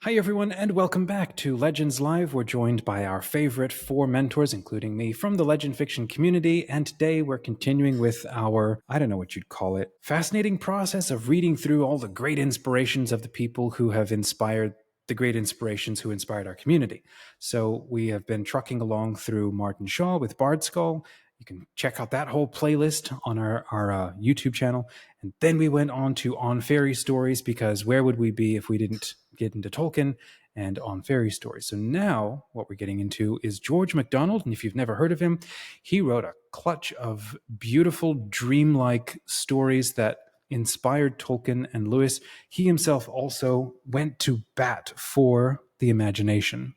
Hi everyone, and welcome back to Legends Live. We're joined by our favorite four mentors, including me, from the legend fiction community, and today we're continuing with our, I don't know what you'd call it, fascinating process of reading through all the great inspirations of the people who have inspired the great inspirations who inspired our community. So we have been trucking along through Martin Shaw with Bard Skull. You can check out that whole playlist on our YouTube channel. And then we went on to On Fairy Stories, because where would we be if we didn't get into Tolkien and On Fairy Stories? So now what we're getting into is George MacDonald. And if you've never heard of him, he wrote a clutch of beautiful, dreamlike stories that inspired Tolkien and Lewis. He himself also went to bat for the imagination.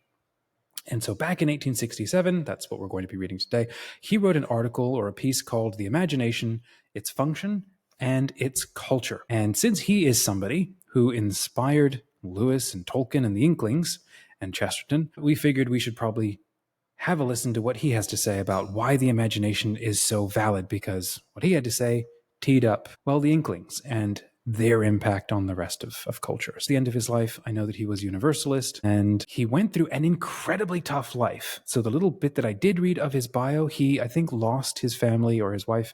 And so back in 1867, that's what we're going to be reading today, he wrote an article or a piece called The Imagination, Its Function, and Its Culture. And since he is somebody who inspired Lewis and Tolkien and the Inklings and Chesterton, we figured we should probably have a listen to what he has to say about why the imagination is so valid, because what he had to say teed up, well, the Inklings and their impact on the rest of culture. At the end of his life, I know that he was Universalist, and he went through an incredibly tough life. So the little bit that I did read of his bio, he, I think, lost his family or his wife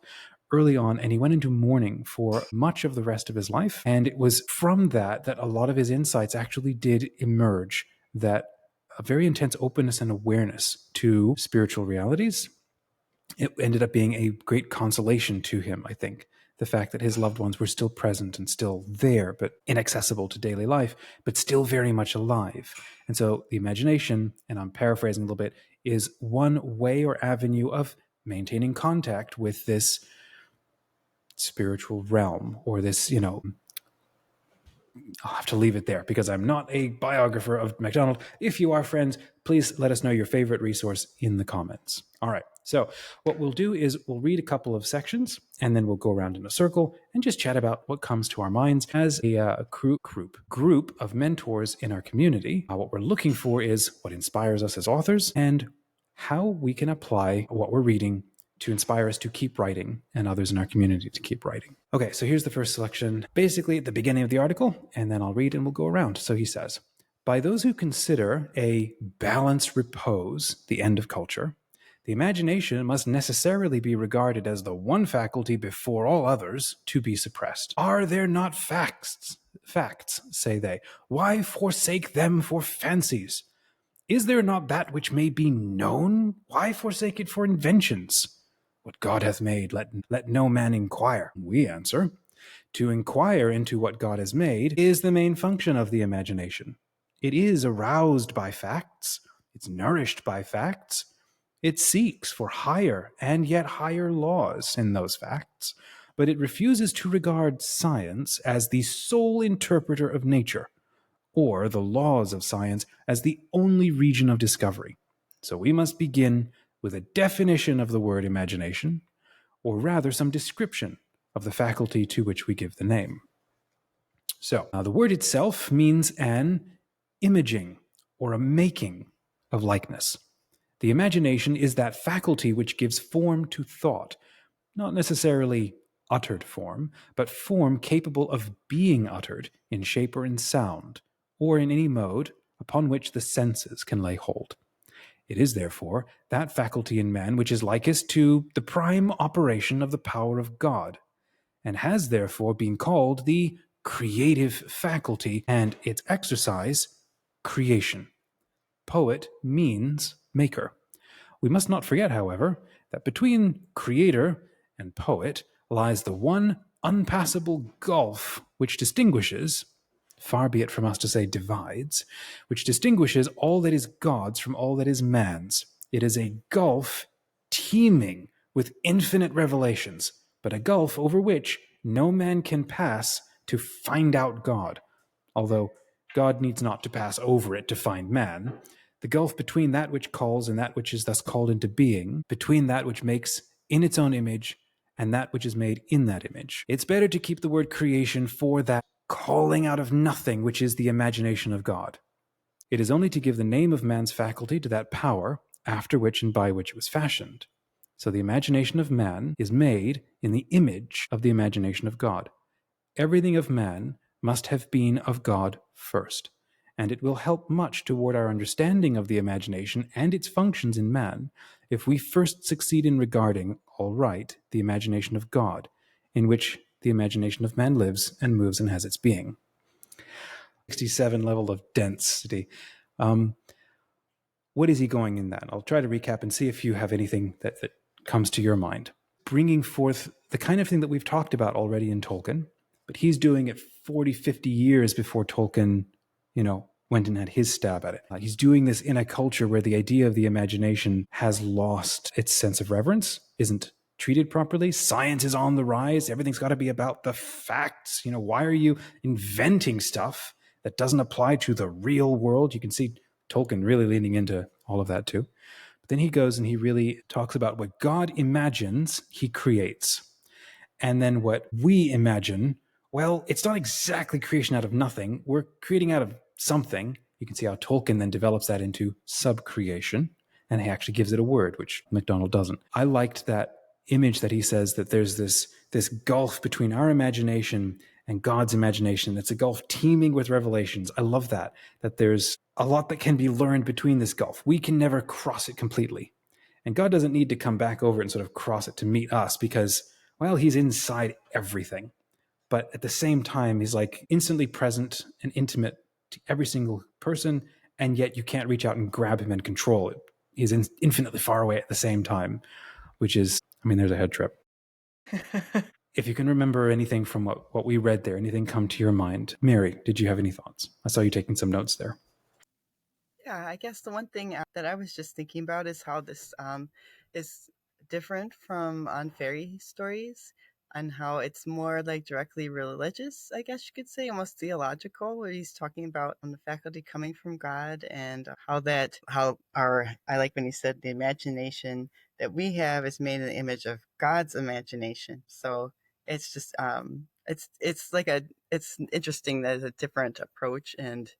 early on, and he went into mourning for much of the rest of his life. And it was from that a lot of his insights actually did emerge, that a very intense openness and awareness to spiritual realities. It ended up being a great consolation to him, I think. The fact that his loved ones were still present and still there, but inaccessible to daily life, but still very much alive. And so the imagination, and I'm paraphrasing a little bit, is one way or avenue of maintaining contact with this spiritual realm, or this, I'll have to leave it there because I'm not a biographer of MacDonald. If you are, friends, please let us know your favorite resource in the comments. All right. So what we'll do is we'll read a couple of sections, and then we'll go around in a circle and just chat about what comes to our minds as a group of mentors in our community. What we're looking for is what inspires us as authors and how we can apply what we're reading to inspire us to keep writing and others in our community to keep writing. Okay, so here's the first selection, basically at the beginning of the article, and then I'll read and we'll go around. So he says, by those who consider a balanced repose the end of culture, the imagination must necessarily be regarded as the one faculty before all others to be suppressed. Are there not facts, say they? Why forsake them for fancies? Is there not that which may be known? Why forsake it for inventions? What God hath made, let no man inquire. We answer, to inquire into what God has made is the main function of the imagination. It is aroused by facts. It's nourished by facts. It seeks for higher and yet higher laws in those facts, but it refuses to regard science as the sole interpreter of nature, or the laws of science as the only region of discovery. So we must begin with a definition of the word imagination, or rather some description of the faculty to which we give the name. So the word itself means an imaging or a making of likeness. The imagination is that faculty which gives form to thought, not necessarily uttered form, but form capable of being uttered in shape or in sound, or in any mode upon which the senses can lay hold. It is, therefore, that faculty in man which is likest to the prime operation of the power of God, and has therefore been called the creative faculty, and its exercise, creation. Poet means maker. We must not forget, however, that between creator and poet lies the one unpassable gulf which distinguishes, far be it from us to say divides, which distinguishes all that is God's from all that is man's. It is a gulf teeming with infinite revelations, but a gulf over which no man can pass to find out God, although God needs not to pass over it to find man. The gulf between that which calls and that which is thus called into being, between that which makes in its own image and that which is made in that image. It's better to keep the word creation for that calling out of nothing, which is the imagination of God. It is only to give the name of man's faculty to that power after which and by which it was fashioned. So the imagination of man is made in the image of the imagination of God. Everything of man must have been of God first, and it will help much toward our understanding of the imagination and its functions in man if we first succeed in regarding, all right, the imagination of God, in which the imagination of man lives and moves and has its being. 67 level of density. What is he going in that? I'll try to recap and see if you have anything that comes to your mind. Bringing forth the kind of thing that we've talked about already in Tolkien, but he's doing it 40, 50 years before Tolkien, went and had his stab at it. He's doing this in a culture where the idea of the imagination has lost its sense of reverence, isn't treated properly. Science is on the rise. Everything's got to be about the facts. Why are you inventing stuff that doesn't apply to the real world? You can see Tolkien really leaning into all of that too. But then he goes and he really talks about what God imagines, he creates. And then what we imagine, well, it's not exactly creation out of nothing. We're creating out of something. You can see how Tolkien then develops that into subcreation, and he actually gives it a word, which MacDonald doesn't. I liked that image that he says that there's this gulf between our imagination and God's imagination. That's a gulf teeming with revelations. I love that there's a lot that can be learned between this gulf. We can never cross it completely. And God doesn't need to come back over it and sort of cross it to meet us because, well, he's inside everything. But at the same time, he's like instantly present and intimate to every single person, and yet you can't reach out and grab him and control it. He's infinitely far away at the same time, which is, there's a head trip. If you can remember anything from what we read there, anything come to your mind? Mary, did you have any thoughts? I saw you taking some notes there. Yeah, I guess the one thing that I was just thinking about is how this is different from on fairy stories, and how it's more like directly religious, I guess you could say, almost theological, where he's talking about the faculty coming from God, and I like when he said the imagination that we have is made in the image of God's imagination. So it's just it's interesting that it's a different approach, and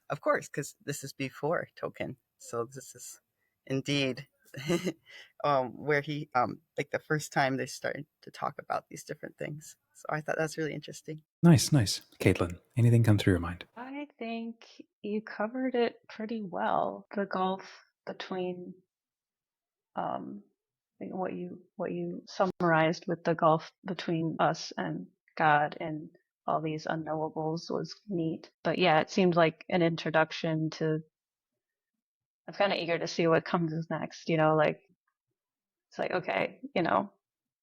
of course, because this is before Tolkien. So this is indeed where he, like the first time they started to talk about these different things. So I thought that's really interesting. Nice. Caitlin, anything come through your mind? I think you covered it pretty well. The gulf between what you summarized with the gulf between us and God and all these unknowables was neat. But yeah, it seemed like an introduction to. I'm kind of eager to see what comes next. Like it's like okay,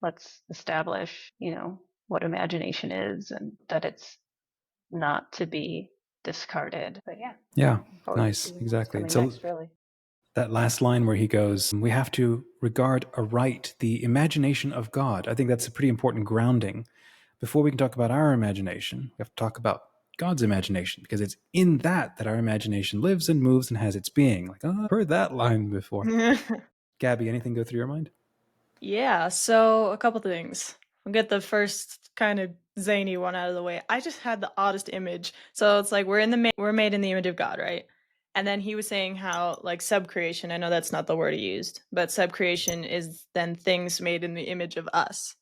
let's establish what imagination is and that it's not to be discarded. But yeah, nice, exactly. So next, really. That last line where he goes, we have to regard aright the imagination of God. I think that's a pretty important grounding. Before we can talk about our imagination, we have to talk about God's imagination, because it's in that our imagination lives and moves and has its being. Like, I've heard that line before. Gabby, anything go through your mind? Yeah, so a couple things. We'll get the first kind of zany one out of the way. I just had the oddest image. So it's like we're made in the image of God, right? And then he was saying how like subcreation, I know that's not the word he used, but subcreation is then things made in the image of us.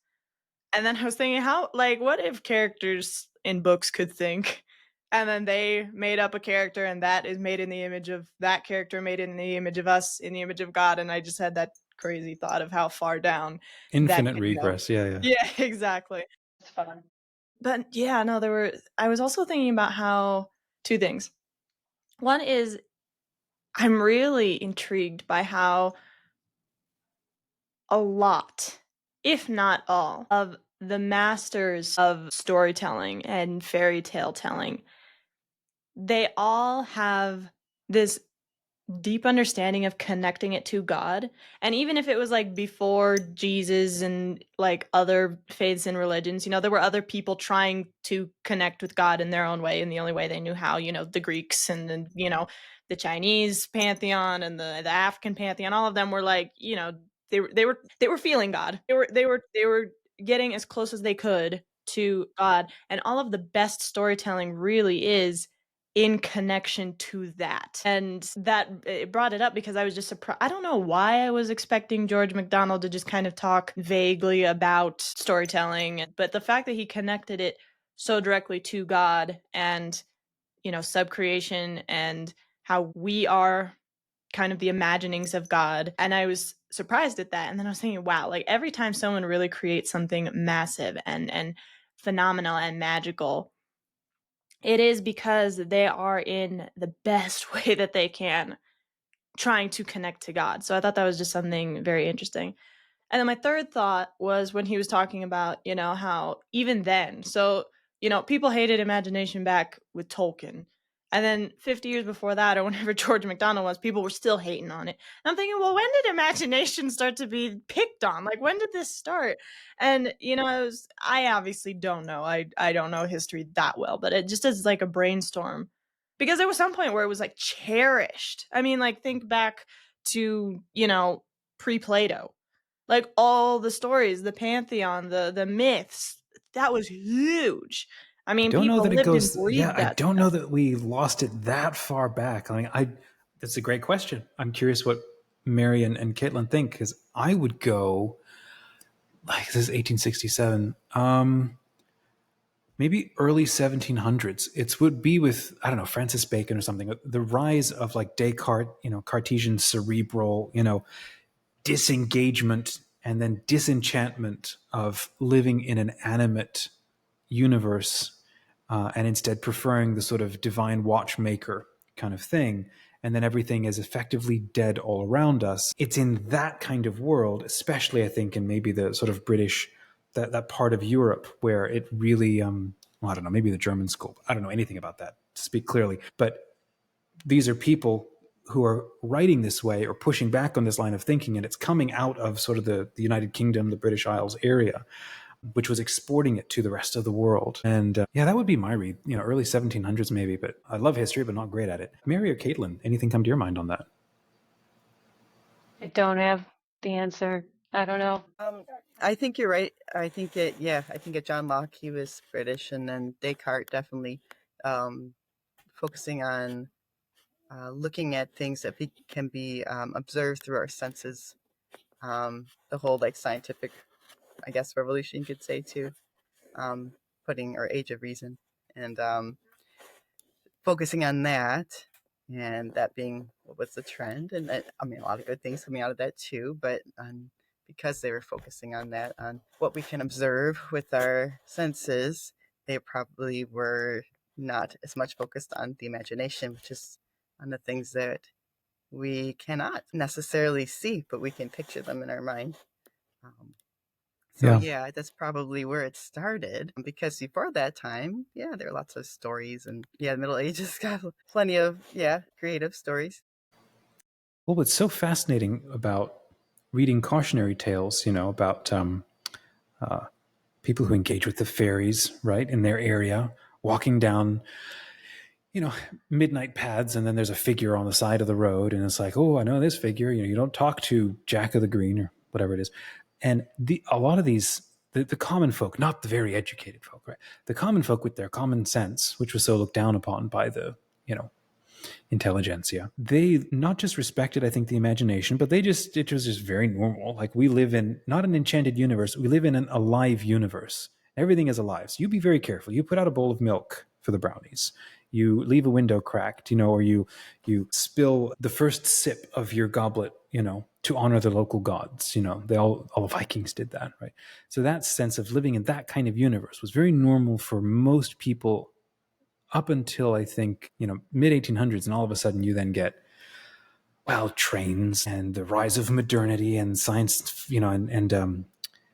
And then I was thinking what if characters in books could think and then they made up a character and that is made in the image of that character, made in the image of us, in the image of God. And I just had that crazy thought of how far down Infinite that regress. Yeah. Yeah, exactly. It's fun. But yeah, no, I was also thinking about how two things. One is I'm really intrigued by how a lot, if not all, of the masters of storytelling and fairy tale telling, they all have this deep understanding of connecting it to God. And even if it was like before Jesus and like other faiths and religions, there were other people trying to connect with God in their own way, in the only way they knew how, the Greeks and then, the Chinese pantheon and the African pantheon, all of them were like, they were feeling God. They were getting as close as they could to God. And all of the best storytelling really is in connection to that. And that it brought it up because I was just surprised. I don't know why I was expecting George MacDonald to just kind of talk vaguely about storytelling, but the fact that he connected it so directly to God and subcreation and how we are kind of the imaginings of God. And I was surprised at that. And then I was thinking, wow, like every time someone really creates something massive and phenomenal and magical, it is because they are in the best way that they can trying to connect to God. So I thought that was just something very interesting. And then my third thought was when he was talking about, how even then, so, people hated imagination back with Tolkien. And then 50 years before that, or whenever George MacDonald was, people were still hating on it. And I'm thinking, well, when did imagination start to be picked on? Like, when did this start? And, I obviously don't know. I don't know history that well, but it just is like a brainstorm. Because there was some point where it was like cherished. I mean, like, think back to, pre-Plato, like all the stories, the pantheon, the myths, that was huge. I I mean, don't know people that it lived and goes. Yeah, breathed I that don't know stuff. that we lost it that far back. I mean, that's a great question. I'm curious what Mary and Caitlin think, because I would go like this is 1867. Maybe early 1700s. It would be with, I don't know, Francis Bacon or something. The rise of like Descartes, Cartesian cerebral, disengagement and then disenchantment of living in an animate universe, and instead preferring the sort of divine watchmaker kind of thing. And then everything is effectively dead all around us. It's in that kind of world, especially I think in maybe the sort of British, that part of Europe where it really, well, I don't know, maybe the German school. I don't know anything about that, to speak clearly. But these are people who are writing this way or pushing back on this line of thinking, and it's coming out of sort of the United Kingdom, the British Isles area, which was exporting it to the rest of the world. And yeah, that would be my read, early 1700s maybe, but I love history, but not great at it. Mary or Caitlin, anything come to your mind on that? I don't have the answer. I don't know. I think you're right. I think at John Locke, he was British, and then Descartes definitely focusing on looking at things that can be observed through our senses. The whole like scientific, I guess, revolution you could say too, putting our age of reason and focusing on that, and that being what was the trend, and that, I mean, a lot of good things coming out of that too, but because they were focusing on that, on what we can observe with our senses, they probably were not as much focused on the imagination, which is on the things that we cannot necessarily see, but we can picture them in our mind. Um, so Yeah. yeah, that's probably where it started. Because before that time, yeah, there are lots of stories, and yeah, the Middle Ages got plenty of creative stories. Well, what's so fascinating about reading cautionary tales, about people who engage with the fairies, right, in their area, walking down, midnight paths, and then there's a figure on the side of the road, and it's like, oh, I know this figure. You don't talk to Jack of the Green or whatever it is. And a lot of these, the common folk, not the very educated folk, right? The common folk with their common sense, which was so looked down upon by the, intelligentsia, they not just respected, I think, the imagination, but it was just very normal. Like, we live in not an enchanted universe, we live in an alive universe. Everything is alive. So you be very careful. You put out a bowl of milk for the brownies. You leave a window cracked, or you spill the first sip of your goblet, to honor the local gods. All the Vikings did that, right? So that sense of living in that kind of universe was very normal for most people up until, I think, mid 1800s, and all of a sudden you then get, well, trains and the rise of modernity and science, and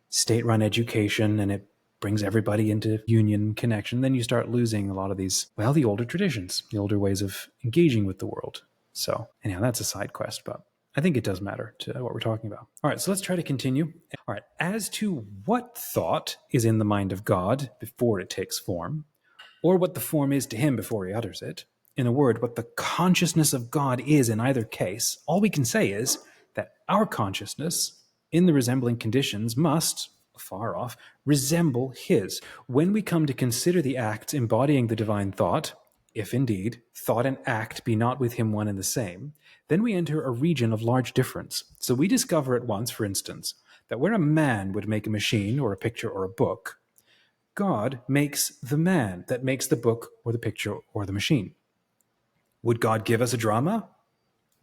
state-run education, and it brings everybody into union connection. Then you start losing a lot of these, well, the older traditions, the older ways of engaging with the world. So anyhow, that's a side quest, but I think it does matter to what we're talking about. All right, so let's try to continue. All right, as to what thought is in the mind of God before it takes form, or what the form is to him before he utters it. In a word, what the consciousness of God is in either case, all we can say is that our consciousness, in the resembling conditions, must, far off, resemble his. When we come to consider the acts embodying the divine thought, if indeed thought and act be not with him one and the same, then we enter a region of large difference. So we discover at once, for instance, that where a man would make a machine or a picture or a book, God makes the man that makes the book or the picture or the machine. Would God give us a drama?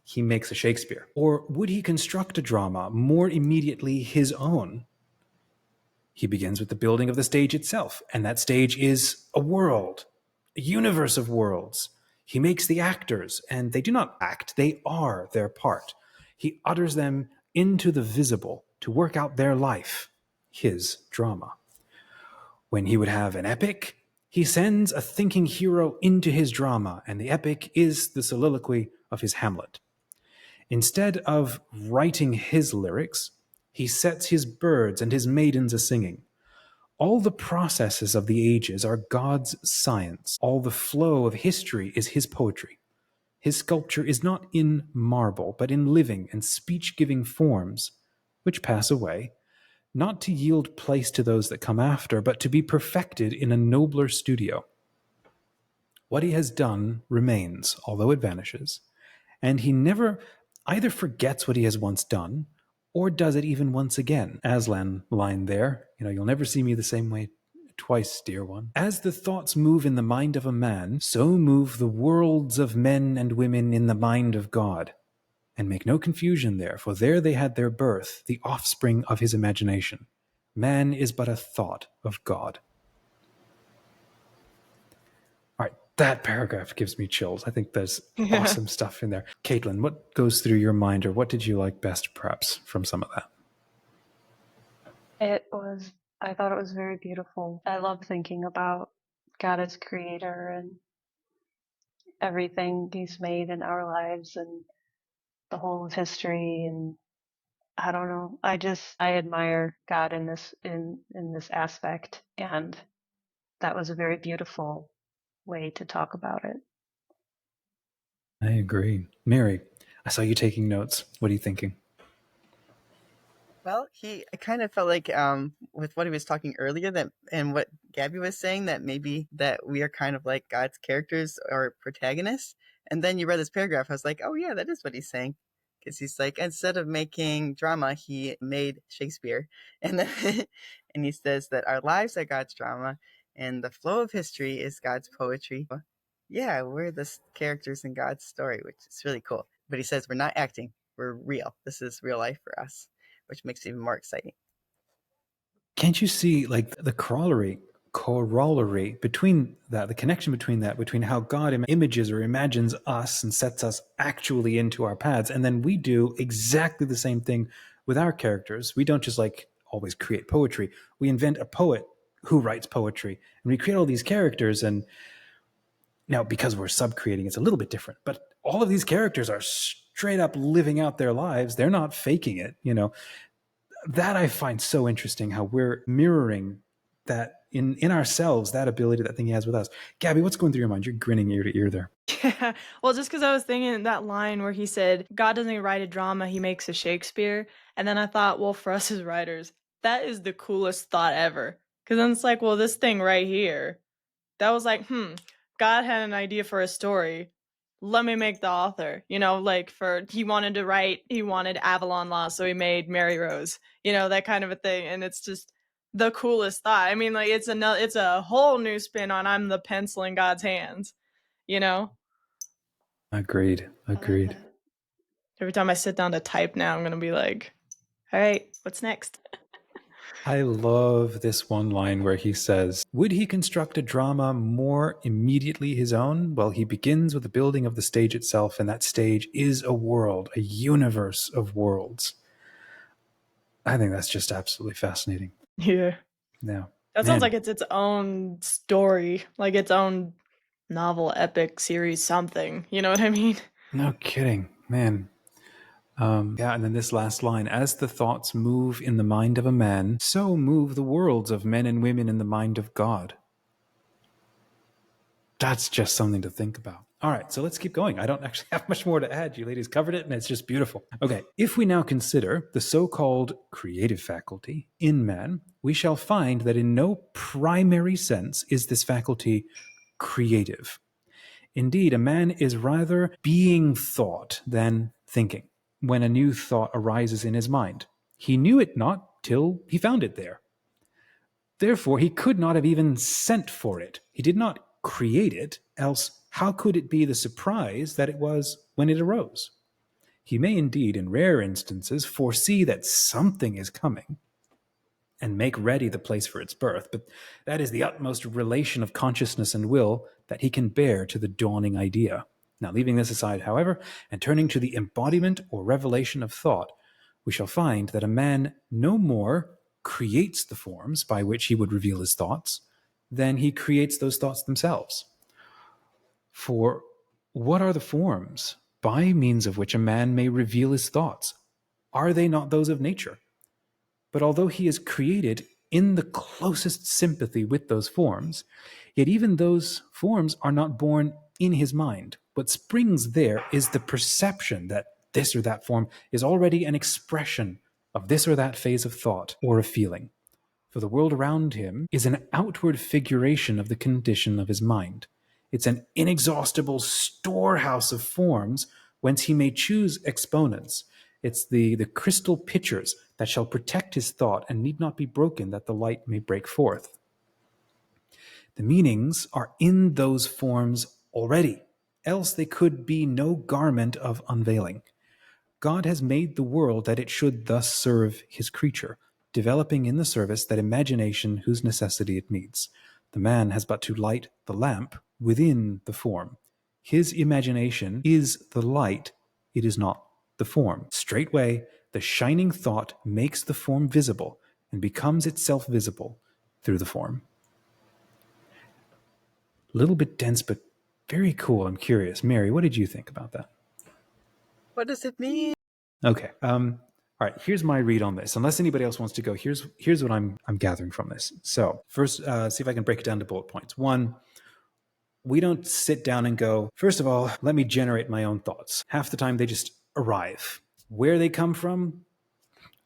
He makes a Shakespeare. Or would he construct a drama more immediately his own? He begins with the building of the stage itself, and that stage is a world, a universe of worlds. He makes the actors, and they do not act, they are their part. He utters them into the visible to work out their life, his drama. When he would have an epic, he sends a thinking hero into his drama, and the epic is the soliloquy of his Hamlet. Instead of writing his lyrics, he sets his birds and his maidens a singing. All the processes of the ages are God's science. All the flow of history is his poetry. His sculpture is not in marble, but in living and speech-giving forms, which pass away, not to yield place to those that come after, but to be perfected in a nobler studio. What he has done remains, although it vanishes, and he never either forgets what he has once done, or does it even once again. Aslan line there, you'll never see me the same way twice, dear one. As the thoughts move in the mind of a man, so move the worlds of men and women in the mind of God. And make no confusion there, for there they had their birth, the offspring of his imagination. Man is but a thought of God. All right, that paragraph gives me chills. I think there's awesome stuff in there. Caitlin, what goes through your mind, or what did you like best, perhaps, from some of that? I thought it was very beautiful. I love thinking about God as creator and everything he's made in our lives and the whole of history, and I don't know. I admire God in this aspect, and that was a very beautiful way to talk about it. I agree. Mary, I saw you taking notes. What are you thinking? Well, I kind of felt like with what he was talking earlier, that and what Gabby was saying, that maybe that we are kind of like God's characters or protagonists. And then you read this paragraph, I was like, oh yeah, that is what he's saying. Because he's like, instead of making drama, he made Shakespeare. And then, and he says that our lives are God's drama and the flow of history is God's poetry. Yeah, we're the characters in God's story, which is really cool. But he says we're not acting, we're real. This is real life for us, which makes it even more exciting. Can't you see like the corollary between that, the connection between that, between how God images or imagines us and sets us actually into our paths, and then we do exactly the same thing with our characters. We don't just like always create poetry. We invent a poet who writes poetry, and we create all these characters. And now, because we're subcreating, it's a little bit different, but all of these characters are straight up living out their lives. They're not faking it, That I find so interesting, how we're mirroring that in ourselves, that ability, that thing he has with us. Gabby, what's going through your mind? You're grinning ear to ear there. Yeah, well, just because I was thinking that line where he said, God doesn't write a drama, he makes a Shakespeare. And then I thought, well, for us as writers, that is the coolest thought ever. Because then it's like, well, this thing right here, that was like, God had an idea for a story. Let me make the author, he wanted Avalon Law, so he made Mary Rose, that kind of a thing. And it's just the coolest thought. I mean, like, it's a whole new spin on I'm the pencil in God's hands, Agreed. Every time I sit down to type now, I'm going to be like, all right, what's next? I love this one line where he says, would he construct a drama more immediately his own? Well, he begins with the building of the stage itself, and that stage is a world, a universe of worlds. I think that's just absolutely fascinating. Yeah. Now, that sounds like it's its own story, like its own novel, epic, series, something. You know what I mean? No kidding, man. Yeah, and then this last line, as the thoughts move in the mind of a man, so move the worlds of men and women in the mind of God. That's just something to think about. All right, so let's keep going. I don't actually have much more to add. You ladies covered it, and it's just beautiful. Okay, if we now consider the so-called creative faculty in man, we shall find that in no primary sense is this faculty creative. Indeed, a man is rather being thought than thinking. When a new thought arises in his mind, he knew it not till he found it there. Therefore, he could not have even sent for it. He did not create it, else how could it be the surprise that it was when it arose? He may indeed, in rare instances, foresee that something is coming and make ready the place for its birth, but that is the utmost relation of consciousness and will that he can bear to the dawning idea. Now, leaving this aside, however, and turning to the embodiment or revelation of thought, we shall find that a man no more creates the forms by which he would reveal his thoughts than he creates those thoughts themselves. For what are the forms by means of which a man may reveal his thoughts? Are they not those of nature? But although he is created in the closest sympathy with those forms, yet even those forms are not born in his mind. What springs there is the perception that this or that form is already an expression of this or that phase of thought or of feeling. For the world around him is an outward figuration of the condition of his mind. It's an inexhaustible storehouse of forms whence he may choose exponents. It's the crystal pitchers that shall protect his thought and need not be broken that the light may break forth. The meanings are in those forms already, else they could be no garment of unveiling. God has made the world that it should thus serve his creature, developing in the service that imagination whose necessity it meets. The man has but to light the lamp within the form. His imagination is the light, it is not the form. Straightway, the shining thought makes the form visible and becomes itself visible through the form. A little bit dense, but very cool. I'm curious. Mary, what did you think about that? What does it mean? Okay. All right. Here's my read on this. Unless anybody else wants to go, here's what I'm gathering from this. So first, see if I can break it down to bullet points. One, we don't sit down and go, first of all, let me generate my own thoughts. Half the time they just arrive. Where they come from,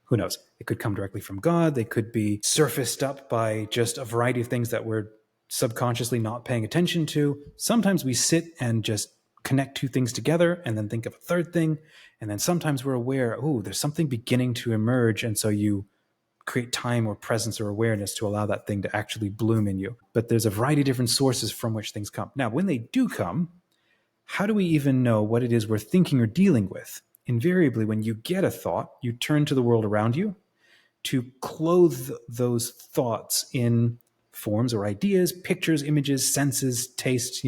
who knows? It could come directly from God. They could be surfaced up by just a variety of things that we're subconsciously not paying attention to. Sometimes we sit and just connect two things together and then think of a third thing. And then sometimes we're aware, oh, there's something beginning to emerge. And so you create time or presence or awareness to allow that thing to actually bloom in you. But there's a variety of different sources from which things come. Now, when they do come, how do we even know what it is we're thinking or dealing with? Invariably, when you get a thought, you turn to the world around you to clothe those thoughts in forms or ideas, pictures, images, senses, tastes,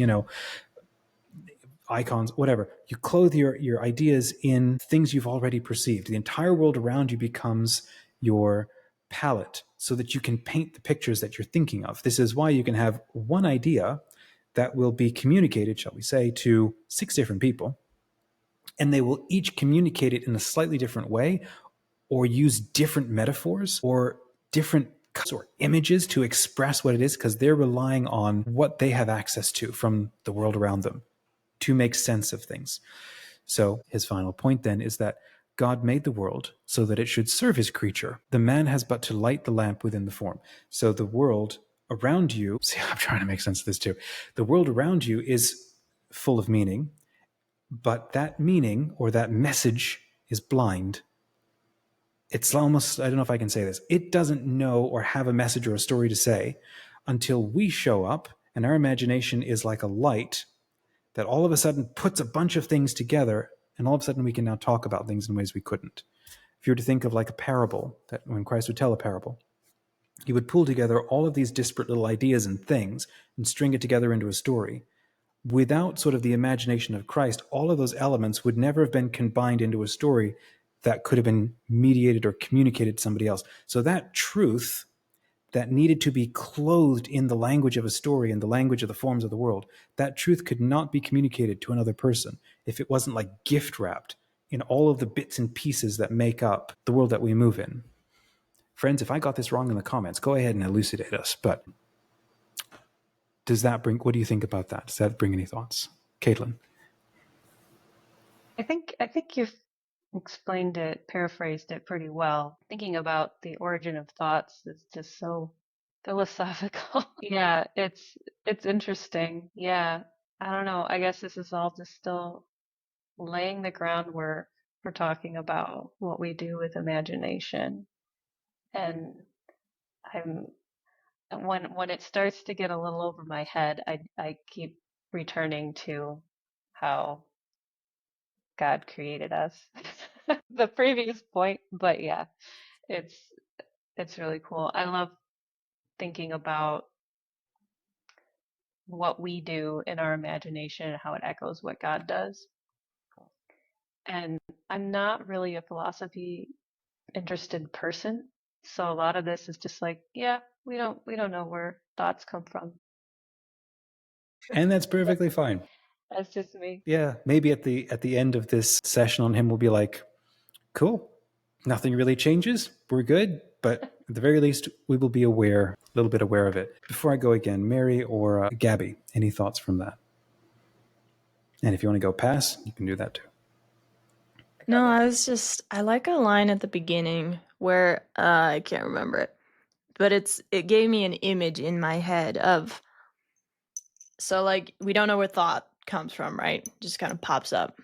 icons, whatever. You clothe your ideas in things you've already perceived. The entire world around you becomes your palette so that you can paint the pictures that you're thinking of. This is why you can have one idea that will be communicated, shall we say, to 6 different people, and they will each communicate it in a slightly different way or use different metaphors or different or images to express what it is because they're relying on what they have access to from the world around them to make sense of things. So his final point then is that God made the world so that it should serve his creature. The man has but to light the lamp within the form. So the world around you, see, I'm trying to make sense of this too. The world around you is full of meaning, but that meaning or that message is blind. It's almost, I don't know if I can say this, it doesn't know or have a message or a story to say until we show up and our imagination is like a light that all of a sudden puts a bunch of things together and all of a sudden we can now talk about things in ways we couldn't. If you were to think of like a parable, that when Christ would tell a parable, he would pull together all of these disparate little ideas and things and string it together into a story. Without sort of the imagination of Christ, all of those elements would never have been combined into a story that could have been mediated or communicated to somebody else. So that truth that needed to be clothed in the language of a story and the language of the forms of the world, that truth could not be communicated to another person if it wasn't like gift wrapped in all of the bits and pieces that make up the world that we move in. Friends, if I got this wrong in the comments, go ahead and elucidate us. But does that bring, what do you think about that? Does that bring any thoughts? Caitlin? I think you've explained it, paraphrased it pretty well. Thinking about the origin of thoughts is just so philosophical. Yeah, it's interesting. Yeah. I don't know. I guess this is all just still laying the groundwork for talking about what we do with imagination. And I'm when it starts to get a little over my head, I keep returning to how God created us. The previous point, but yeah, it's really cool. I love thinking about what we do in our imagination and how it echoes what God does. And I'm not really a philosophy interested person, so a lot of this is just like, yeah, we don't know where thoughts come from. And that's perfectly fine. That's just me. Yeah, maybe at the end of this session on him, we'll be like, cool, nothing really changes. We're good, but at the very least, we will be aware, a little bit aware of it. Before I go again, Mary or Gabby, any thoughts from that? And if you want to go pass, you can do that too. No, I like a line at the beginning where I can't remember it, but it gave me an image in my head of, so like we don't know where thought comes from, right? Just kind of pops up.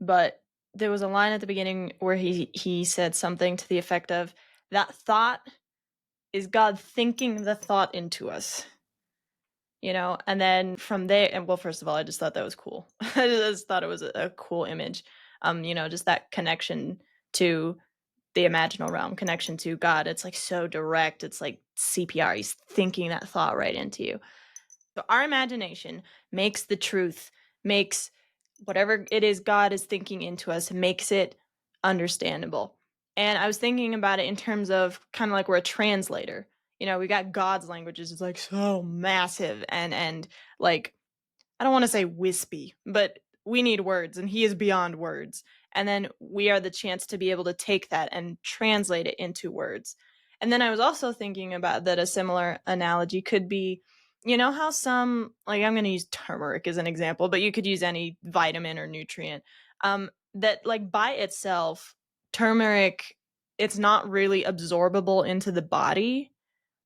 But there was a line at the beginning where he said something to the effect of, that thought is God thinking the thought into us. And then from there, and well, first of all, I just thought that was cool. I just thought it was a cool image. Just that connection to the imaginal realm, connection to God. It's like so direct. It's like CPR. He's thinking that thought right into you. So our imagination makes the truth, makes whatever it is God is thinking into us, makes it understandable. And I was thinking about it in terms of kind of like we're a translator. We got God's languages. It's like so massive and like, I don't want to say wispy, but we need words and he is beyond words. And then we are the chance to be able to take that and translate it into words. And then I was also thinking about that a similar analogy could be, how some, like, I'm going to use turmeric as an example, but you could use any vitamin or nutrient, that like by itself, turmeric, it's not really absorbable into the body.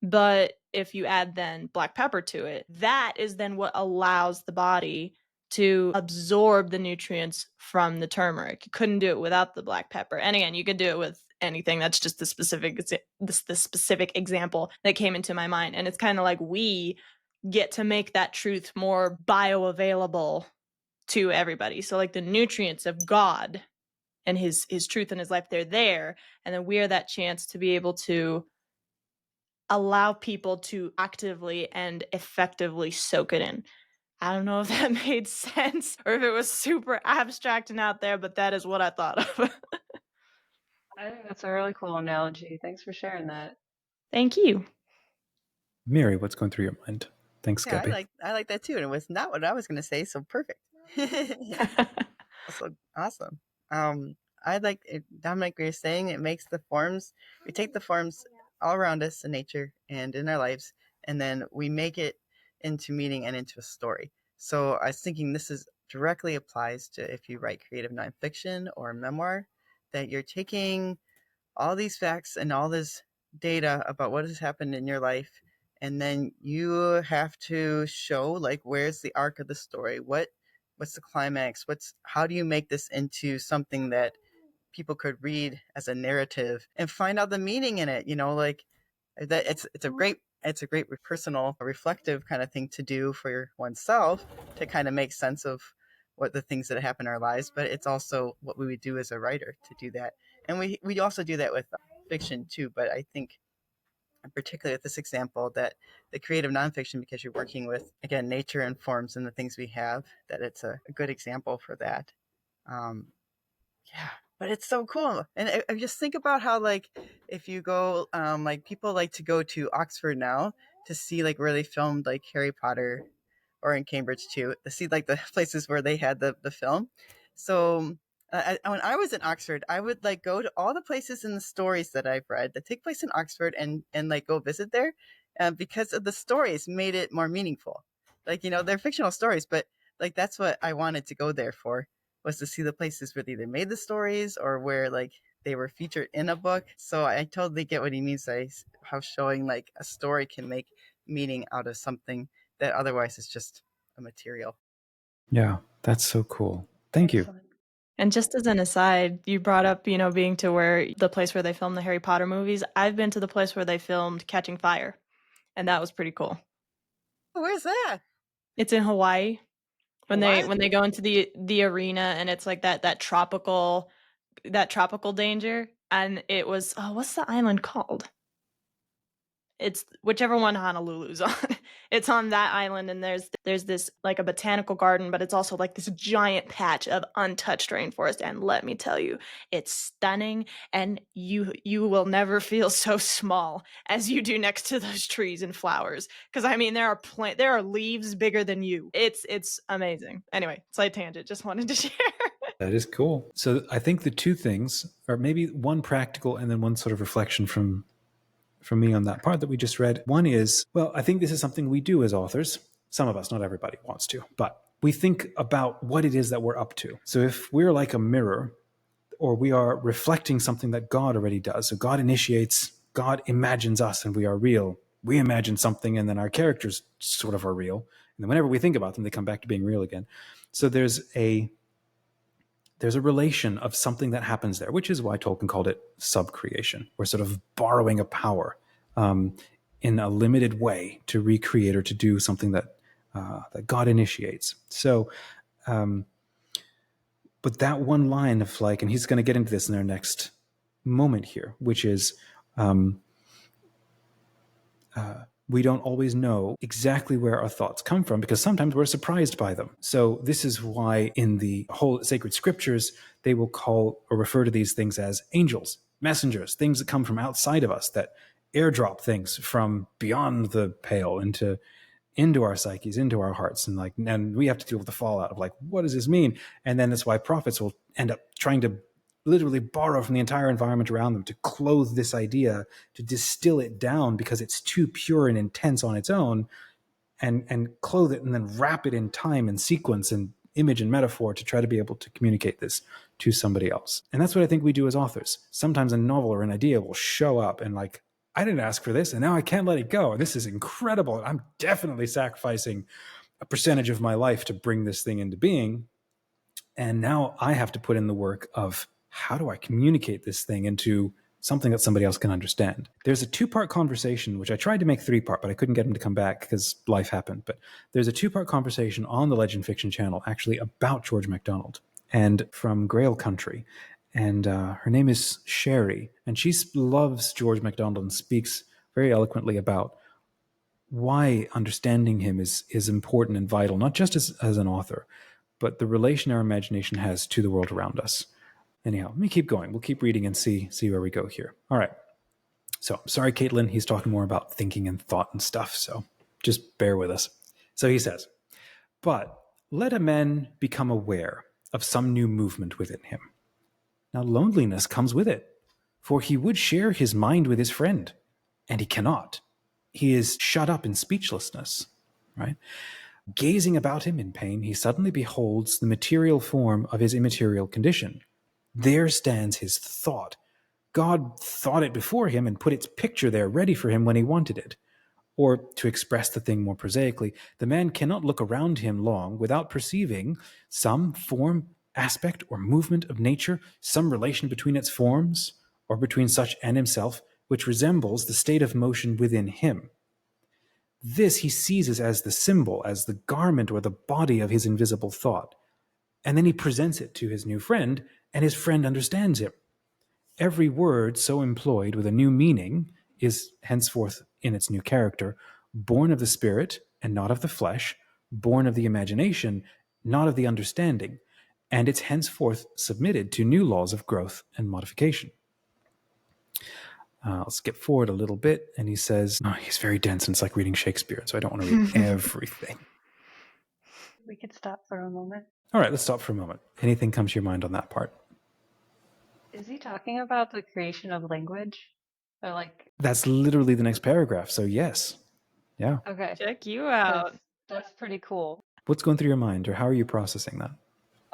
But if you add then black pepper to it, that is then what allows the body to absorb the nutrients from the turmeric. You couldn't do it without the black pepper. And again, you could do it with anything. That's just the specific example that came into my mind. And it's kind of like we get to make that truth more bioavailable to everybody. So like the nutrients of God and his truth and his life, they're there. And then we are that chance to be able to allow people to actively and effectively soak it in. I don't know if that made sense or if it was super abstract and out there, but that is what I thought of. I think that's a really cool analogy. Thanks for sharing that. Thank you. Mary, what's going through your mind? Thanks, Yeah, Gabby. I like that too, and it was not what I was going to say. So perfect. So awesome. I like it, Dominic. You're saying it makes the forms. We take the forms all around us in nature and in our lives, and then we make it into meaning and into a story. So I was thinking this is directly applies to if you write creative nonfiction or a memoir, that you're taking all these facts and all this data about what has happened in your life, and then you have to show like where's the arc of the story, what's the climax, what's how do you make this into something that people could read as a narrative and find out the meaning in it, like that. It's a great personal reflective kind of thing to do for oneself, to kind of make sense of what the things that happen in our lives, but it's also what we would do as a writer to do that. And we also do that with fiction too, but I think particularly with this example that the creative nonfiction, because you're working with again nature and forms and the things we have, that it's a good example for that. um, yeah, but it's so cool. And I just think about how like if you go like people like to go to Oxford now to see like where they filmed like Harry Potter, or in Cambridge too, to see like the places where they had the film. So when I was in Oxford, I would like go to all the places in the stories that I've read that take place in Oxford, and like go visit there, because of the stories made it more meaningful. Like they're fictional stories, but like that's what I wanted to go there for, was to see the places where they either made the stories or where like they were featured in a book. So I totally get what he means by how showing like a story can make meaning out of something that otherwise is just a material. Yeah, that's so cool. Thank you. Excellent. And just as an aside, you brought up, being to where the place where they filmed the Harry Potter movies. I've been to the place where they filmed Catching Fire, and that was pretty cool. Where's that? It's in Hawaii. when What? they go into the arena and it's like that tropical danger, and it was, oh, what's the island called? It's whichever one Honolulu's on. It's on that island, and there's this like a botanical garden, but it's also like this giant patch of untouched rainforest. And let me tell you, it's stunning, and you will never feel so small as you do next to those trees and flowers. Because I mean, there are leaves bigger than you. It's amazing. Anyway, side tangent. Just wanted to share. That is cool. So I think the two things are maybe one practical and then one sort of reflection from me on that part that we just read. One is, well, I think this is something we do as authors. Some of us, not everybody wants to, but we think about what it is that we're up to. So if we're like a mirror, or we are reflecting something that God already does. So God initiates, God imagines us and we are real. We imagine something and then our characters sort of are real. And then whenever we think about them, they come back to being real again. So there's a relation of something that happens there, which is why Tolkien called it subcreation. We're sort of borrowing a power in a limited way to recreate or to do something that God initiates. So, but that one line of like, and he's going to get into this in our next moment here, which is we don't always know exactly where our thoughts come from because sometimes we're surprised by them. So this is why in the whole sacred scriptures, they will call or refer to these things as angels, messengers, things that come from outside of us, that airdrop things from beyond the pale into our psyches, into our hearts. And we have to deal with the fallout of like, what does this mean? And then that's why prophets will end up trying to literally borrow from the entire environment around them to clothe this idea, to distill it down because it's too pure and intense on its own, and clothe it and then wrap it in time and sequence and image and metaphor to try to be able to communicate this to somebody else. And that's what I think we do as authors. Sometimes a novel or an idea will show up and like, I didn't ask for this and now I can't let it go. This is incredible. I'm definitely sacrificing a percentage of my life to bring this thing into being. And now I have to put in the work of how do I communicate this thing into something that somebody else can understand. There's a 2-part conversation, which I tried to make 3-part, but I couldn't get him to come back because life happened. But there's a 2-part conversation on the Legend Fiction channel actually about George MacDonald and from Grail Country. And her name is Sherry. And she loves George MacDonald and speaks very eloquently about why understanding him is important and vital, not just as an author, but the relation our imagination has to the world around us. Anyhow, let me keep going. We'll keep reading and see where we go here. All right. So, sorry, Caitlin. He's talking more about thinking and thought and stuff, so just bear with us. So he says, but let a man become aware of some new movement within him. Now, loneliness comes with it, for he would share his mind with his friend, and he cannot. He is shut up in speechlessness, right? Gazing about him in pain, he suddenly beholds the material form of his immaterial condition. There stands his thought. God thought it before him and put its picture there ready for him when he wanted it. Or, to express the thing more prosaically, the man cannot look around him long without perceiving some form, aspect, or movement of nature, some relation between its forms, or between such and himself, which resembles the state of motion within him. This he seizes as the symbol, as the garment or the body of his invisible thought. And then he presents it to his new friend, and his friend understands him. Every word so employed with a new meaning is henceforth in its new character, born of the spirit and not of the flesh, born of the imagination, not of the understanding, and it's henceforth submitted to new laws of growth and modification. I'll skip forward a little bit, and he says, he's very dense, and it's like reading Shakespeare, so I don't want to read everything. We could stop for a moment. All right, let's stop for a moment. Anything comes to your mind on that part? Is he talking about the creation of language? Or like... That's literally the next paragraph, so yes. Yeah. Okay. Check you out. That's pretty cool. What's going through your mind, or how are you processing that?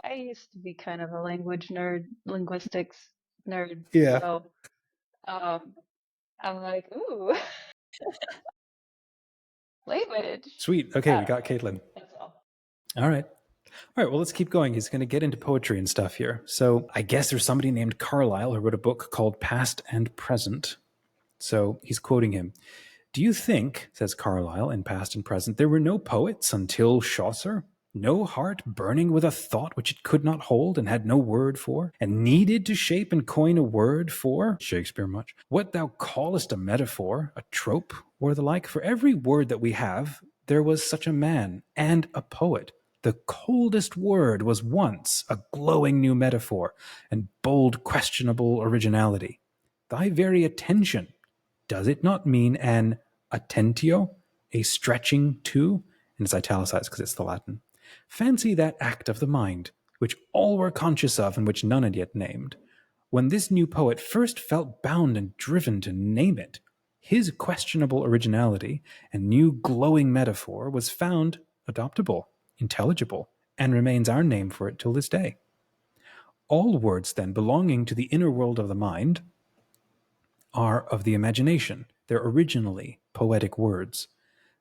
I used to be kind of a language nerd, linguistics nerd. Yeah. So I'm like, ooh. Language. Sweet. Okay, we got Caitlin. That's all. All right. Well, let's keep going. He's going to get into poetry and stuff here. So I guess there's somebody named Carlyle who wrote a book called Past and Present. So he's quoting him. Do you think, says Carlyle in Past and Present, there were no poets until Chaucer? No heart burning with a thought which it could not hold and had no word for, and needed to shape and coin a word for? Shakespeare much. What thou callest a metaphor, a trope, or the like, for every word that we have, there was such a man and a poet. The coldest word was once a glowing new metaphor and bold questionable originality. Thy very attention, does it not mean an attentio, a stretching to? And it's italicized because it's the Latin. Fancy that act of the mind, which all were conscious of and which none had yet named. When this new poet first felt bound and driven to name it, his questionable originality and new glowing metaphor was found adoptable, intelligible, and remains our name for it till this day. All words, then, belonging to the inner world of the mind are of the imagination. They're originally poetic words.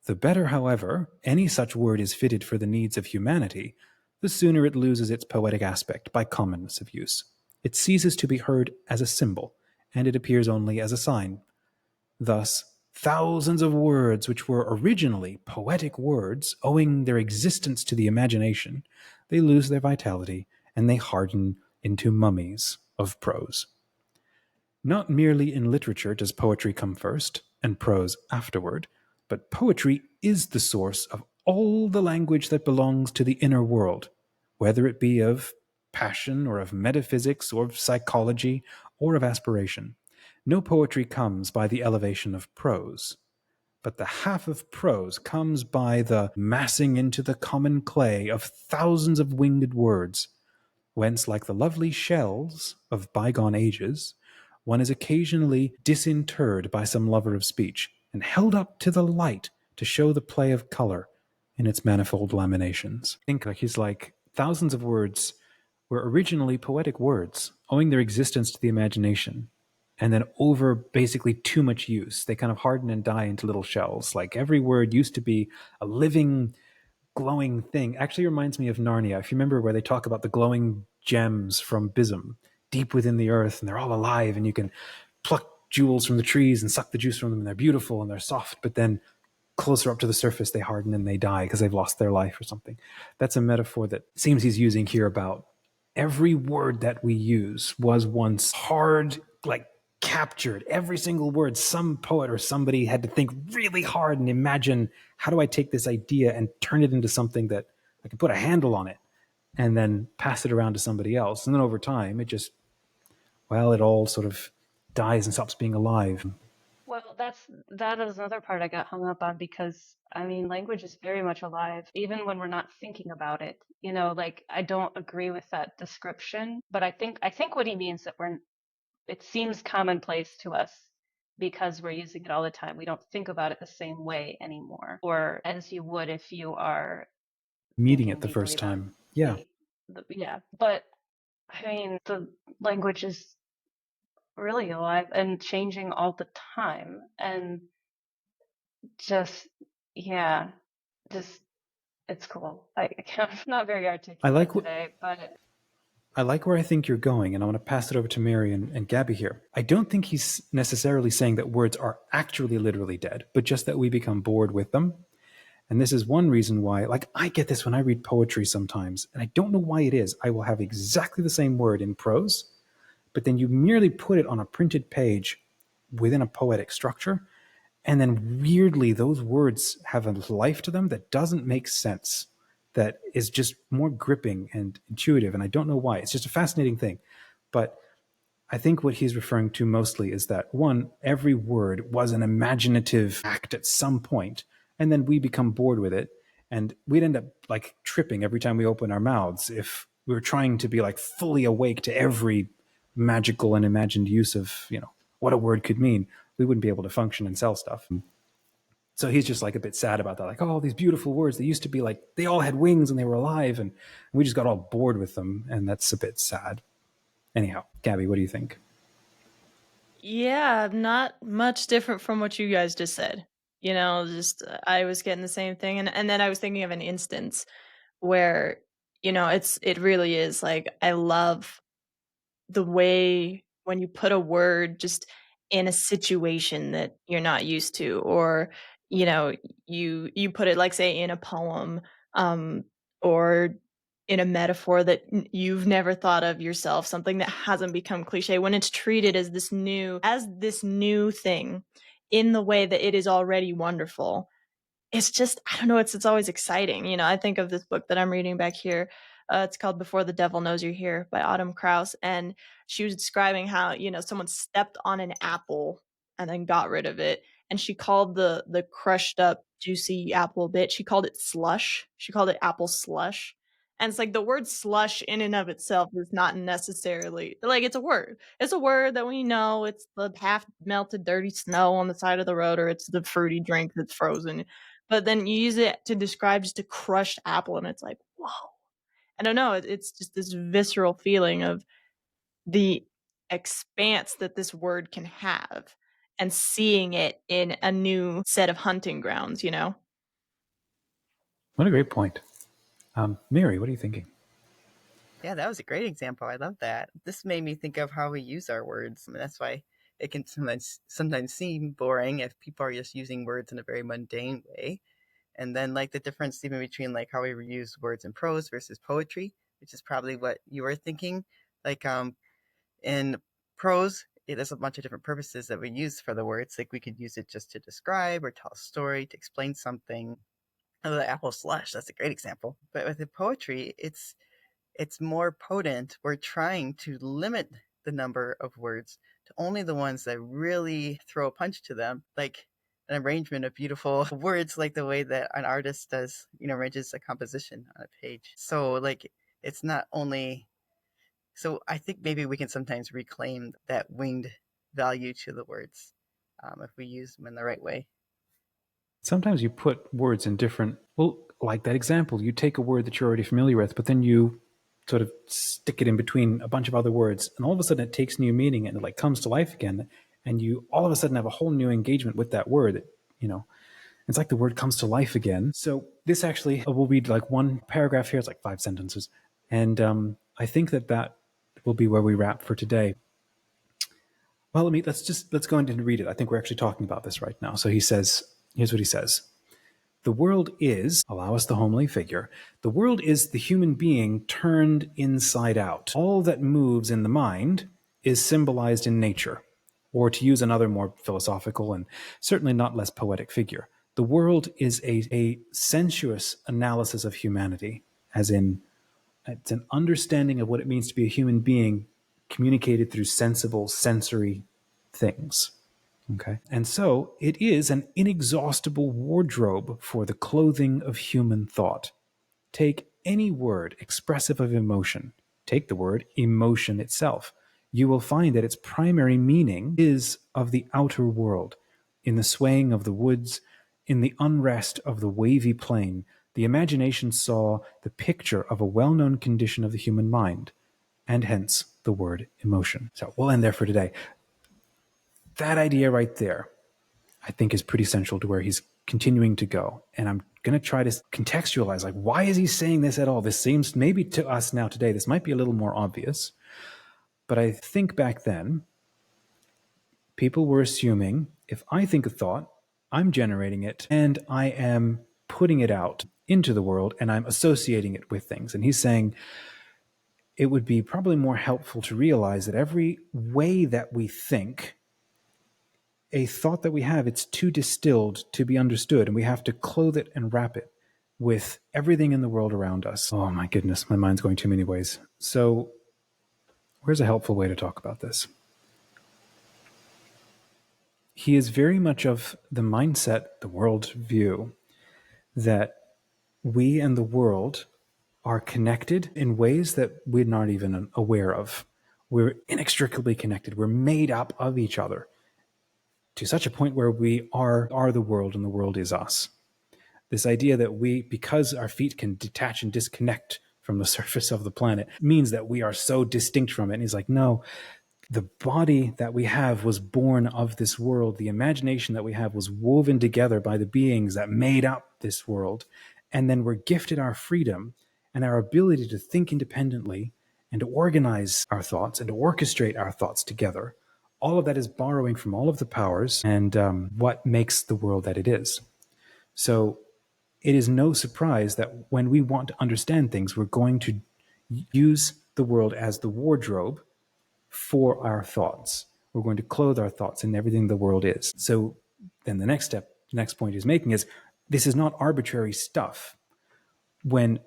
The better, however, any such word is fitted for the needs of humanity, the sooner it loses its poetic aspect by commonness of use. It ceases to be heard as a symbol, and it appears only as a sign. Thus, thousands of words which were originally poetic words, owing their existence to the imagination, they lose their vitality and they harden into mummies of prose. Not merely in literature does poetry come first and prose afterward, but poetry is the source of all the language that belongs to the inner world, whether it be of passion or of metaphysics or of psychology or of aspiration. No poetry comes by the elevation of prose, but the half of prose comes by the massing into the common clay of thousands of winged words, whence, like the lovely shells of bygone ages, one is occasionally disinterred by some lover of speech and held up to the light to show the play of color in its manifold laminations. I think he's like thousands of words were originally poetic words, owing their existence to the imagination. And then over basically too much use, they kind of harden and die into little shells. Like every word used to be a living, glowing thing. Actually reminds me of Narnia. If you remember where they talk about the glowing gems from Bism deep within the earth, and they're all alive, and you can pluck jewels from the trees and suck the juice from them, and they're beautiful and they're soft, but then closer up to the surface they harden and they die because they've lost their life or something. That's a metaphor that seems he's using here about every word that we use was once hard, like captured. Every single word, some poet or somebody had to think really hard and imagine, how do I take this idea and turn it into something that I can put a handle on it and then pass it around to somebody else. And then over time, it just, well, it all sort of dies and stops being alive. Well, that is another part I got hung up on because I mean, language is very much alive, even when we're not thinking about it. You know, like I don't agree with that description, but I think what he means that it seems commonplace to us because we're using it all the time. We don't think about it the same way anymore, or as you would if you are Meeting it thinking the deeply first about time. Yeah. yeah. But I mean, the language is really alive and changing all the time, and just yeah, just it's cool. I'm not very I articulate like today, but I like where I think you're going, and I want to pass it over to Mary and Gabby here. I don't think he's necessarily saying that words are actually literally dead, but just that we become bored with them. And this is one reason why, like, I get this when I read poetry sometimes, and I don't know why it is. I will have exactly the same word in prose, but then you merely put it on a printed page within a poetic structure, and then weirdly, those words have a life to them that doesn't make sense, that is just more gripping and intuitive. And I don't know why. It's just a fascinating thing. But I think what he's referring to mostly is that one, every word was an imaginative act at some point, and then we become bored with it. And we'd end up like tripping every time we open our mouths if we were trying to be like fully awake to every magical and imagined use of, what a word could mean. We wouldn't be able to function and sell stuff. So he's just like a bit sad about that. Like, oh, these beautiful words, they used to be like, they all had wings and they were alive, and we just got all bored with them. And that's a bit sad. Anyhow, Gabby, what do you think? Yeah, not much different from what you guys just said. Just I was getting the same thing, and then I was thinking of an instance where it really is like I love the way when you put a word just in a situation that you're not used to, or you know you put it like say in a poem, um or in a metaphor that you've never thought of yourself, something that hasn't become cliche, when it's treated as this new thing in the way that it is already wonderful, it's just, I don't know, it's always exciting. I think of this book that I'm reading back here. It's called Before the Devil Knows You're Here by Autumn Krause. And she was describing how, someone stepped on an apple and then got rid of it. And she called the crushed up, juicy apple bit, she called it slush. She called it apple slush. And it's like the word slush in and of itself is not necessarily like, it's a word. It's a word that we know. It's the half melted dirty snow on the side of the road, or it's the fruity drink that's frozen. But then you use it to describe just a crushed apple, and it's like, whoa. I don't know. It's just this visceral feeling of the expanse that this word can have, and seeing it in a new set of hunting grounds, What a great point. Mary, what are you thinking? Yeah, that was a great example. I love that. This made me think of how we use our words. I mean, that's why it can sometimes seem boring if people are just using words in a very mundane way. And then like the difference even between like how we use words in prose versus poetry, which is probably what you were thinking. Like in prose, there's a bunch of different purposes that we use for the words. Like we could use it just to describe or tell a story, to explain something. The apple slush, that's a great example. But with the poetry, it's more potent. We're trying to limit the number of words to only the ones that really throw a punch to them, like an arrangement of beautiful words, like the way that an artist does, arranges a composition on a page. So like it's not only, so I think maybe we can sometimes reclaim that winged value to the words if we use them in the right way. Sometimes you put words in different, well, like that example, you take a word that you're already familiar with, but then you sort of stick it in between a bunch of other words, and all of a sudden it takes new meaning and it like comes to life again, and you all of a sudden have a whole new engagement with that word. It's like the word comes to life again. So this actually, we'll read like one paragraph here. It's like 5 sentences, and I think that will be where we wrap for today. Well, let's go into and read it. I think we're actually talking about this right now. So he says, here's what he says. The world is, allow us the homely figure, the world is the human being turned inside out. All that moves in the mind is symbolized in nature. Or to use another more philosophical and certainly not less poetic figure, the world is a sensuous analysis of humanity, as in it's an understanding of what it means to be a human being communicated through sensible, sensory things. Okay. And so it is an inexhaustible wardrobe for the clothing of human thought. Take any word expressive of emotion. Take the word emotion itself. You will find that its primary meaning is of the outer world. In the swaying of the woods, in the unrest of the wavy plain, the imagination saw the picture of a well-known condition of the human mind, and hence the word emotion. So we'll end there for today. That idea right there, I think, is pretty central to where he's continuing to go. And I'm going to try to contextualize, like, why is he saying this at all? This seems maybe to us now today, this might be a little more obvious. But I think back then, people were assuming if I think a thought, I'm generating it and I am putting it out into the world and I'm associating it with things. And he's saying it would be probably more helpful to realize that every way that we think, a thought that we have, it's too distilled to be understood, and we have to clothe it and wrap it with everything in the world around us. Oh my goodness, my mind's going too many ways. So where's a helpful way to talk about this? He is very much of the mindset, the world view, that we and the world are connected in ways that we're not even aware of. We're inextricably connected. We're made up of each other to such a point where we are the world and the world is us. This idea that we, because our feet can detach and disconnect from the surface of the planet, means that we are so distinct from it. And he's like, no, the body that we have was born of this world. The imagination that we have was woven together by the beings that made up this world. And then we're gifted our freedom and our ability to think independently and to organize our thoughts and to orchestrate our thoughts together. All of that is borrowing from all of the powers and what makes the world that it is. So it is no surprise that when we want to understand things, we're going to use the world as the wardrobe for our thoughts. We're going to clothe our thoughts in everything the world is. So then the next point he's making is, this is not arbitrary stuff. When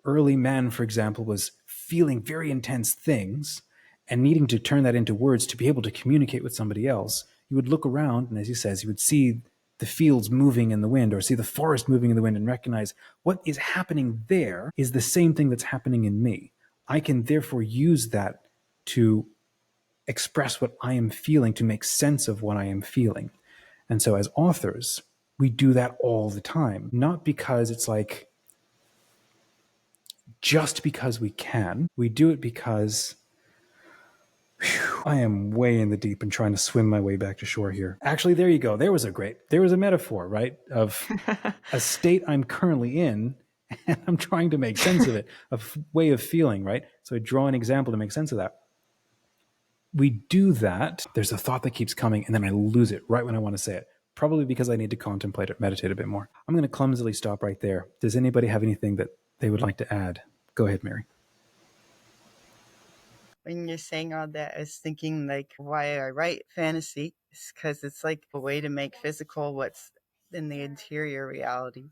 early man, for example, was feeling very intense things and needing to turn that into words to be able to communicate with somebody else, you would look around, and as he says, you would see the fields moving in the wind or see the forest moving in the wind and recognize what is happening there is the same thing that's happening in me. I can therefore use that to express what I am feeling, to make sense of what I am feeling. And so as authors, we do that all the time, not because it's like just because we can. We do it because I am way in the deep and trying to swim my way back to shore here. Actually, there you go. There was a metaphor, right? Of a state I'm currently in, and I'm trying to make sense of it, a way of feeling, right? So I draw an example to make sense of that. We do that. There's a thought that keeps coming, and then I lose it right when I want to say it. Probably because I need to contemplate it, meditate a bit more. I'm going to clumsily stop right there. Does anybody have anything that they would like to add? Go ahead, Mary. When you're saying all that, I was thinking like why I write fantasy is because it's like a way to make physical what's in the interior reality.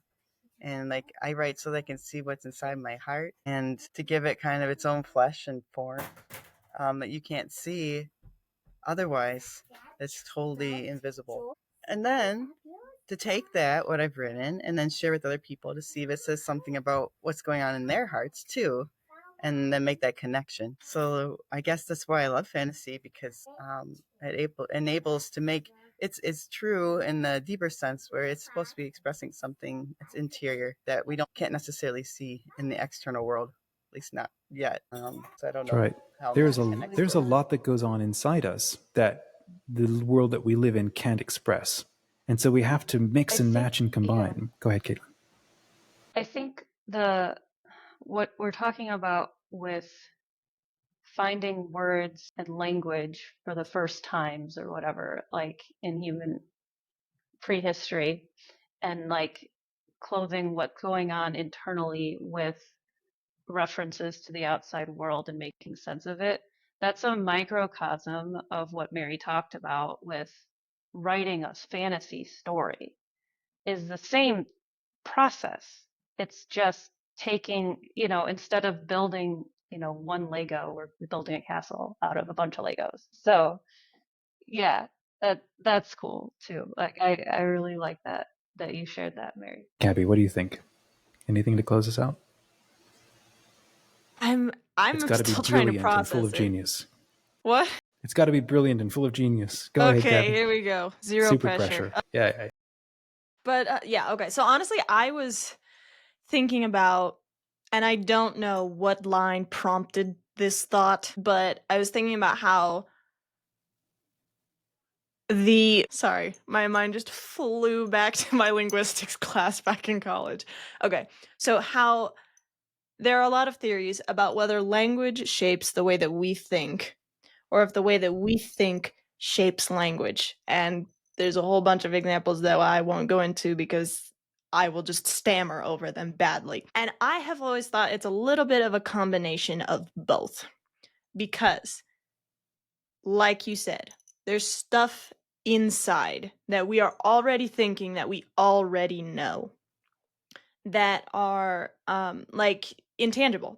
And like I write so that I can see what's inside my heart and to give it kind of its own flesh and form that you can't see otherwise. It's totally invisible. And then to take that, what I've written, and then share with other people to see if it says something about what's going on in their hearts too, and then make that connection. So I guess that's why I love fantasy, because it enables to make it's true in the deeper sense where it's supposed to be expressing something that's interior that we can't necessarily see in the external world, at least not yet. So I don't know. Right. There's a lot that goes on inside us that the world that we live in can't express. And so we have to mix and match and combine. Yeah. Go ahead, Caitlin. I think what we're talking about with finding words and language for the first times or whatever, like in human prehistory, and like clothing what's going on internally with references to the outside world and making sense of it. That's a microcosm of what Mary talked about with writing a fantasy story, is the same process. It's just taking, instead of building, one Lego, we're building a castle out of a bunch of Legos. So yeah, that's cool too. Like I really like that you shared that, Mary. Gabby, what do you think? Anything to close us out? I'm It's got to be brilliant and full of genius. What? It's got to be brilliant and full of genius. Go ahead, Gabby. Okay, here we go. Zero Super pressure. Yeah. But yeah, okay. So honestly, I was thinking about, and I don't know what line prompted this thought, but I was thinking about how sorry, my mind just flew back to my linguistics class back in college. Okay, so how there are a lot of theories about whether language shapes the way that we think, or if the way that we think shapes language. And there's a whole bunch of examples that I won't go into because I will just stammer over them badly. And I have always thought it's a little bit of a combination of both. Because, like you said, there's stuff inside that we are already thinking that we already know that are like intangible,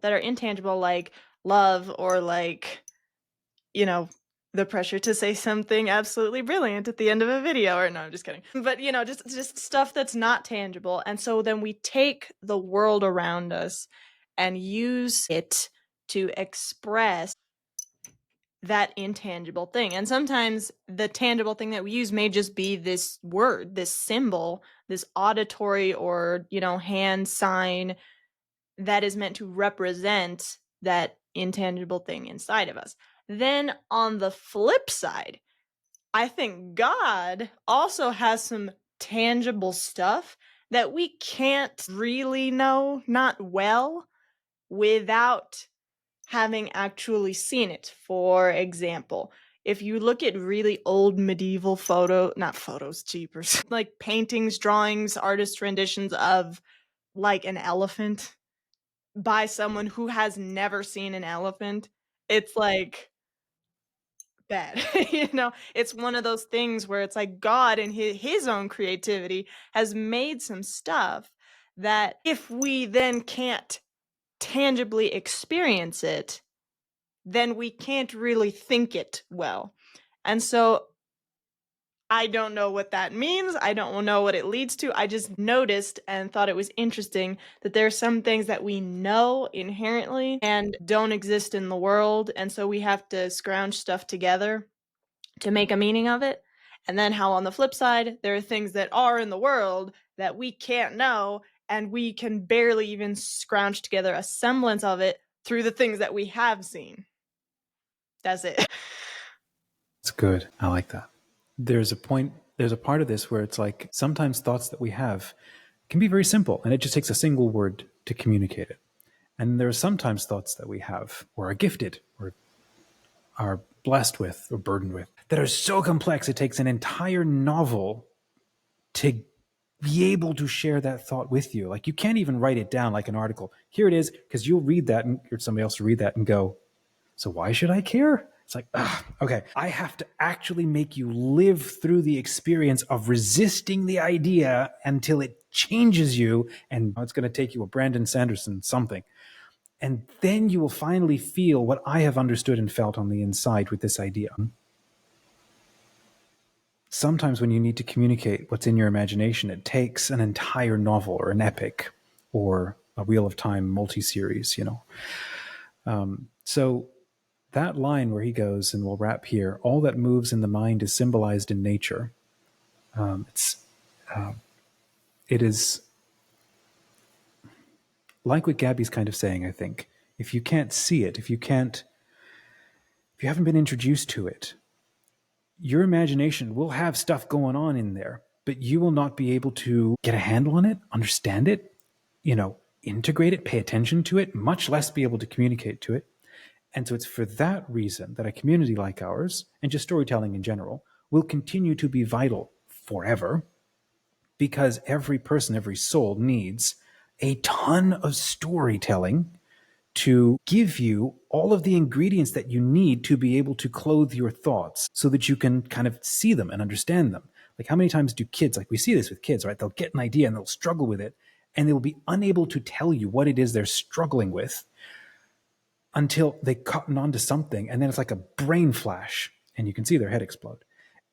like love, or like, the pressure to say something absolutely brilliant at the end of a video, or no, I'm just kidding. But just stuff that's not tangible. And so then we take the world around us and use it to express that intangible thing. And sometimes the tangible thing that we use may just be this word, this symbol, this auditory or, hand sign that is meant to represent that intangible thing inside of us. Then on the flip side, I think God also has some tangible stuff that we can't really know, not well, without having actually seen it. For example, if you look at really old medieval not photos, jeepers, like paintings, drawings, artist renditions of like an elephant by someone who has never seen an elephant, it's like bad. It's one of those things where it's like God in his own creativity has made some stuff that if we then can't tangibly experience it, then we can't really think it well. And so I don't know what that means. I don't know what it leads to. I just noticed and thought it was interesting that there are some things that we know inherently and don't exist in the world. And so we have to scrounge stuff together to make a meaning of it. And then how on the flip side, there are things that are in the world that we can't know, and we can barely even scrounge together a semblance of it through the things that we have seen. That's it. It's good. I like that. There's a part of this where it's like sometimes thoughts that we have can be very simple and it just takes a single word to communicate it. And there are sometimes thoughts that we have or are gifted or are blessed with or burdened with that are so complex it takes an entire novel to be able to share that thought with you. Like you can't even write it down like an article. Here it is, because you'll read that and or somebody else will read that and go, so why should I care? It's like, okay, I have to actually make you live through the experience of resisting the idea until it changes you. And it's going to take you a Brandon Sanderson something. And then you will finally feel what I have understood and felt on the inside with this idea. Sometimes when you need to communicate what's in your imagination, it takes an entire novel or an epic or a Wheel of Time multi-series, So that line where he goes, and we'll wrap here, all that moves in the mind is symbolized in nature. It is like what Gabby's kind of saying, I think. If you can't see it, if you haven't been introduced to it, your imagination will have stuff going on in there, but you will not be able to get a handle on it, understand it, integrate it, pay attention to it, much less be able to communicate to it. And so it's for that reason that a community like ours, and just storytelling in general, will continue to be vital forever, because every person, every soul needs a ton of storytelling to give you all of the ingredients that you need to be able to clothe your thoughts so that you can kind of see them and understand them. Like how many times do kids, like we see this with kids, right? They'll get an idea and they'll struggle with it and they'll be unable to tell you what it is they're struggling with until they cotton onto something. And then it's like a brain flash and you can see their head explode.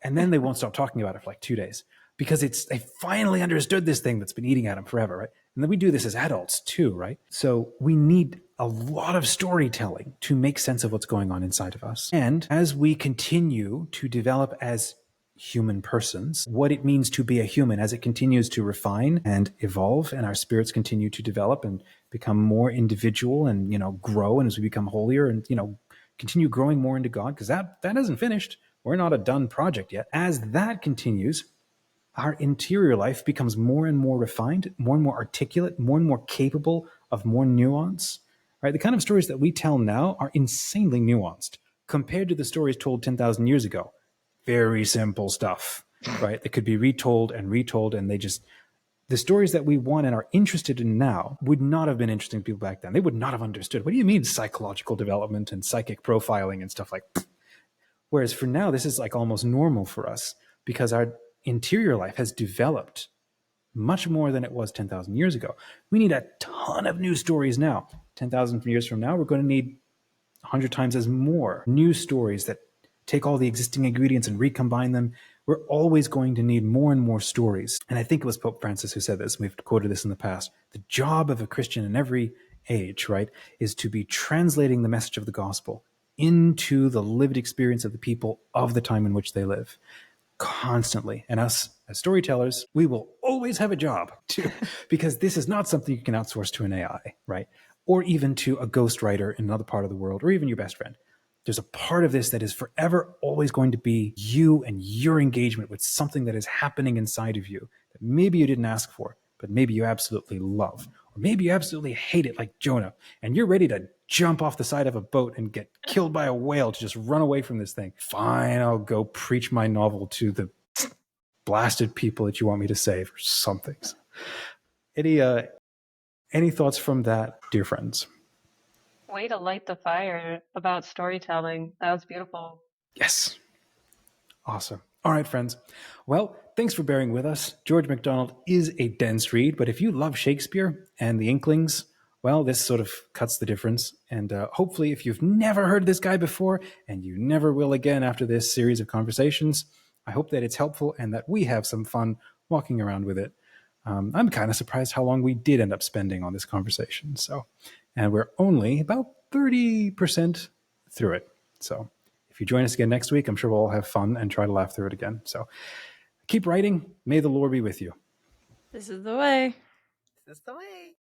And then they won't stop talking about it for like 2 days because they finally understood this thing that's been eating at them forever, right? And then we do this as adults too, right? So we need a lot of storytelling to make sense of what's going on inside of us. And as we continue to develop as human persons, what it means to be a human as it continues to refine and evolve and our spirits continue to develop and become more individual and, grow, and as we become holier and, continue growing more into God, because that isn't finished. We're not a done project yet. As that continues, our interior life becomes more and more refined, more and more articulate, more and more capable of more nuance, right? The kind of stories that we tell now are insanely nuanced compared to the stories told 10,000 years ago. Very simple stuff, right? That could be retold, and the stories that we want and are interested in now would not have been interesting to people back then. They would not have understood. What do you mean psychological development and psychic profiling and stuff like that? Whereas for now, this is like almost normal for us because our interior life has developed much more than it was 10,000 years ago. We need a ton of new stories now. 10,000 years from now, we're going to need 100 times as more new stories that take all the existing ingredients and recombine them. We're always going to need more and more stories. And I think it was Pope Francis who said this. We've quoted this in the past. The job of a Christian in every age, right, is to be translating the message of the gospel into the lived experience of the people of the time in which they live constantly. And us as storytellers, we will always have a job too, because this is not something you can outsource to an AI, right? Or even to a ghostwriter in another part of the world, or even your best friend. There's a part of this that is forever always going to be you and your engagement with something that is happening inside of you that maybe you didn't ask for, but maybe you absolutely love. Or maybe you absolutely hate it like Jonah, and you're ready to jump off the side of a boat and get killed by a whale to just run away from this thing. Fine, I'll go preach my novel to the blasted people that you want me to save or something. Any Any thoughts from that, dear friends? Way to light the fire about storytelling. That was beautiful. Yes. Awesome. All right, friends. Well, thanks for bearing with us. George MacDonald is a dense read, but if you love Shakespeare and the Inklings, well, this sort of cuts the difference. And hopefully, if you've never heard this guy before, and you never will again after this series of conversations, I hope that it's helpful and that we have some fun walking around with it. I'm kind of surprised how long we did end up spending on this conversation. And we're only about 30% through it. So if you join us again next week, I'm sure we'll all have fun and try to laugh through it again. So keep writing. May the Lord be with you. This is the way. This is the way.